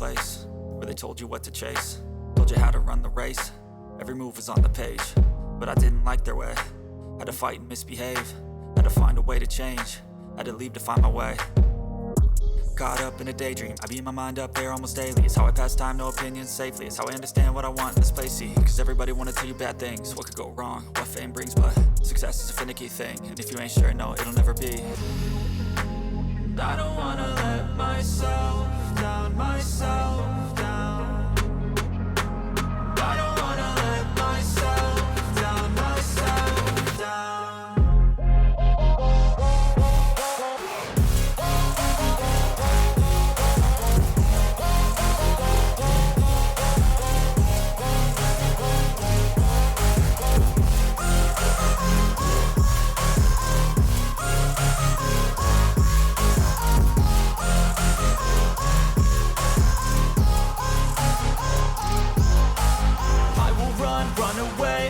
place where they told you what to chase, told you how to run the race. Every move was on the page, but I didn't like their way. Had to fight and misbehave, had to find a way to change, had to leave to find my way. Caught up in a daydream, I beat my mind up there almost daily. It's how I pass time, no opinions safely. It's how I understand what I want in this place, see. Cause everybody wanna tell you bad things, what could go wrong, what fame brings. But success is a finicky thing, and if you ain't sure, no, it'll never be. I don't wanna let myself down, myself down. I don't wanna let myself down, myself down.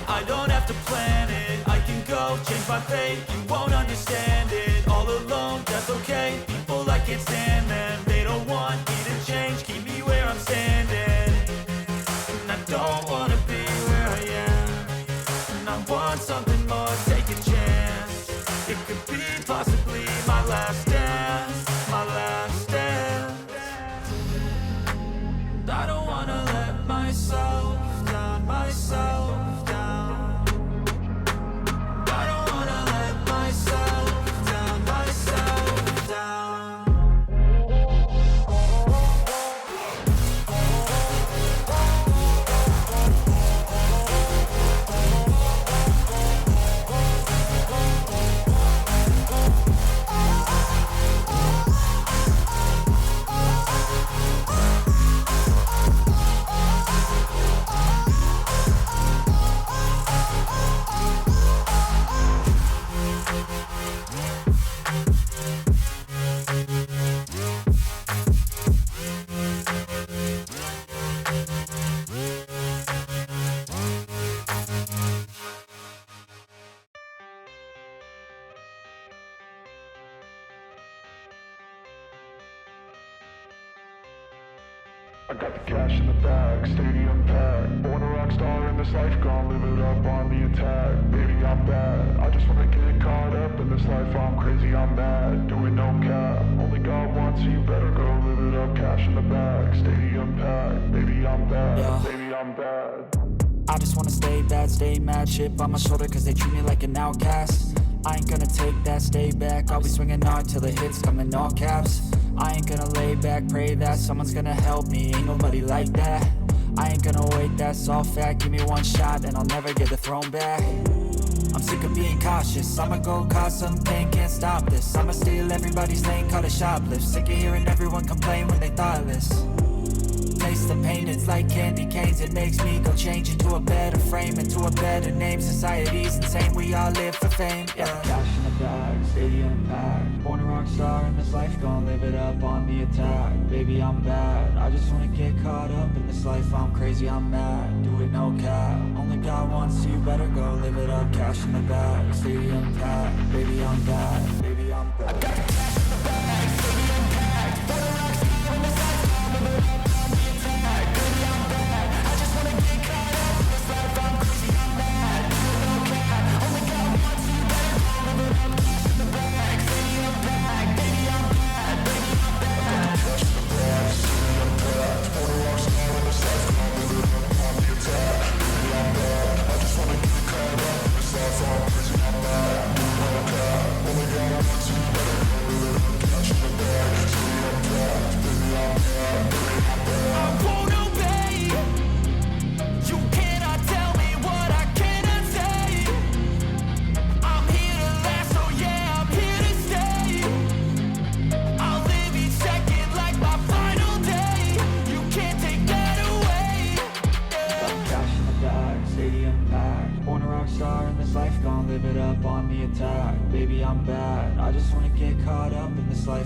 I don't have to plan it, I can go change my fate. You won't understand it, all alone, that's okay. People I can't stand them, they don't want me to change. Keep me where I'm standing, and I don't wanna be where I am. And I want something more, take a chance. It could be possibly my last dance, my last dance. And I don't wanna let myself down, myself. I got the cash in the bag, stadium packed. Born a rock star in this life, gon' live it up on the attack. Baby, I'm bad, I just wanna get caught up in this life. I'm crazy, I'm mad, doing no cap. Only God wants you, better go live it up. Cash in the bag, stadium packed. Baby, I'm bad, yeah. Baby, I'm bad. I just wanna stay bad, stay mad. Chip on my shoulder cause they treat me like an outcast. I ain't gonna take that, stay back. I'll be swinging hard till the hits come in all caps. I ain't gonna lay back, pray that someone's gonna help me. Ain't nobody like that. I ain't gonna wait, that's all fact. Give me one shot and I'll never get the throne back. I'm sick of being cautious, I'ma go cause some pain, can't stop this. I'ma steal everybody's lane, call it shoplift. Sick of hearing everyone complain when they thoughtless. Taste the pain, it's like candy canes. It makes me go change into a better frame, into a better name. Society's insane, we all live for fame, yeah. Cash in the bag, stadium packed. Born a rock star in this life, gon' live it up on the attack. Baby, I'm bad, I just wanna get caught up in this life. I'm crazy, I'm mad, do it no cap. Only God wants you, better go live it up. Cash in the bag, stadium packed. Baby, I'm bad, baby, I'm bad. I got the cash in the bag, stadium packed. Born a rock star in this life, gon' live it up.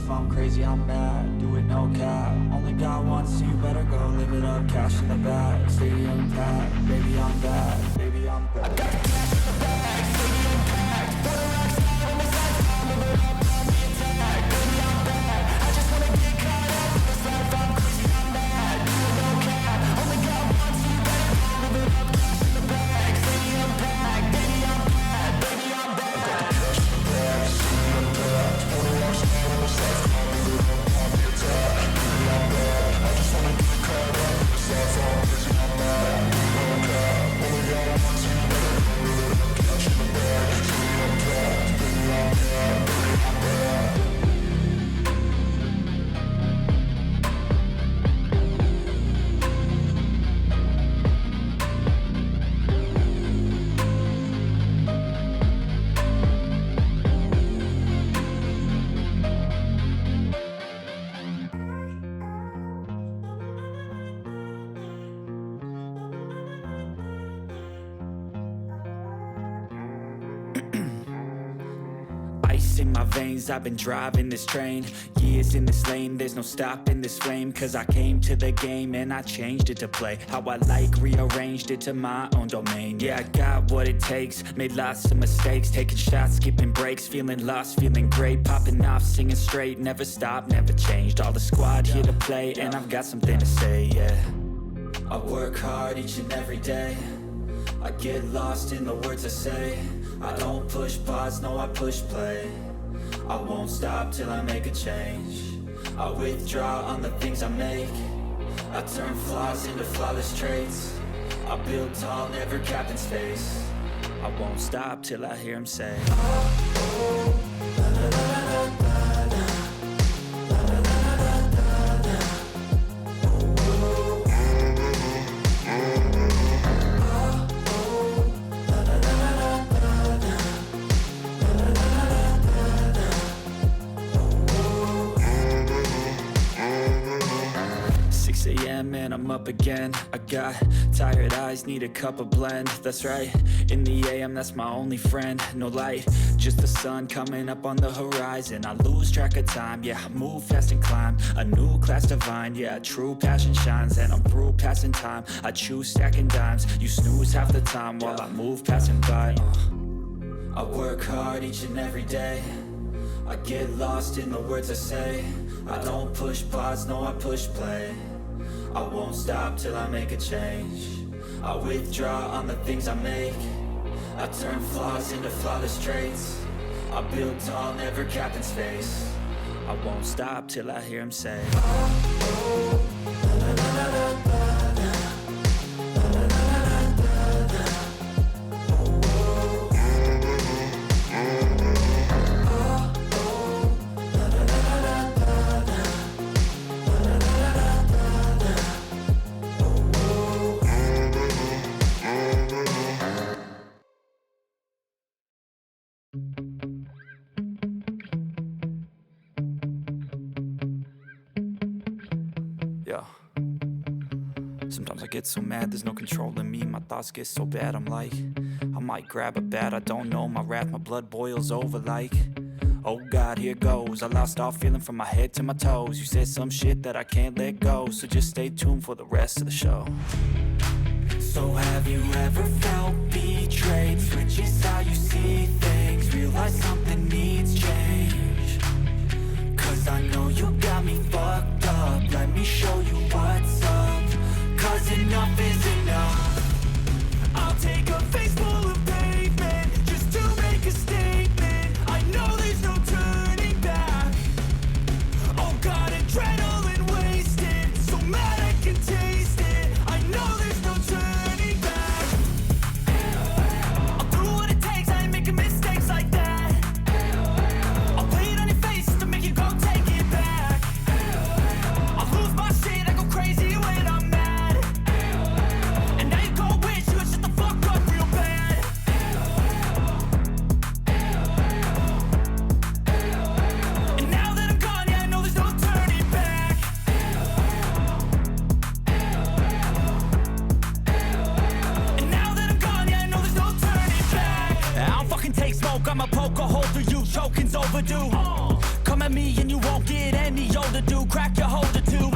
I'm crazy, I'm mad, do it no cap. Only God wants you, better go live it up. Cash in the bag, stadium packed. Baby, I'm bad, baby, I'm bad. I got the cash in the bag, stadium packed. Born a rock star in this life, gon' live it up on the attack. Baby, I'm bad, I just wanna get caught up in this life. I'm crazy, I'm mad, ice in my veins, I've been driving this train. Years in this lane, there's no stopping this flame. Cause I came to the game and I changed it to play how I like, rearranged it to my own domain. Yeah, I got what it takes, made lots of mistakes, taking shots, skipping breaks, feeling lost, feeling great, popping off, singing straight, never stopped, never changed. All the squad here to play, and I've got something to say, yeah. I work hard each and every day, I get lost in the words I say. I don't push pause, no I push play. I won't stop till I make a change. I withdraw on the things I make. I turn flaws into flawless traits. I build tall, never capped in space. I won't stop till I hear him say, oh, oh, la, la, la, la, la, la. And I'm up again. I got tired eyes, need a cup of blend. That's right, in the AM, that's my only friend. No light, just the sun coming up on the horizon. I lose track of time, yeah, I move fast and climb a new class divine, yeah, true passion shines. And I'm through passing time, I choose stacking dimes. You snooze half the time while I move passing by. I work hard each and every day, I get lost in the words I say. I don't push pause, no I push play. I won't stop till I make a change. I withdraw on the things I make. I turn flaws into flawless traits. I build tall, never capped in space. I won't stop till I hear him say, oh, oh, la, la, la, la, la, la. Sometimes I get so mad, there's no controlling me. My thoughts get so bad, I'm like, I might grab a bat, I don't know. My wrath, my blood boils over like, oh God, here goes. I lost all feeling from my head to my toes. You said some shit that I can't let go, so just stay tuned for the rest of the show. So have you ever felt betrayed? Switches how you see things, realize something needs change. Cause I know you got me fucked up, let me show you what's up. Cause enough is enough. I'll take a face full of pavement just to make a statement. I know there's no turning back. Oh God, adrenaline wasted, so mad I can taste it. I know there's no turning back. I'll do what it takes, I ain't making mistakes like that. I'll play it on your face to make you go take it back. I'll lose my shit, I go crazy when I'm mad. I'ma poke a hole through you, choking's overdue. Come at me and you won't get any older, dude. Crack your holder too.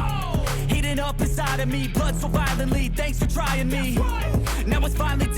Heating up inside of me, blood so violently. Thanks for trying me. Now it's finally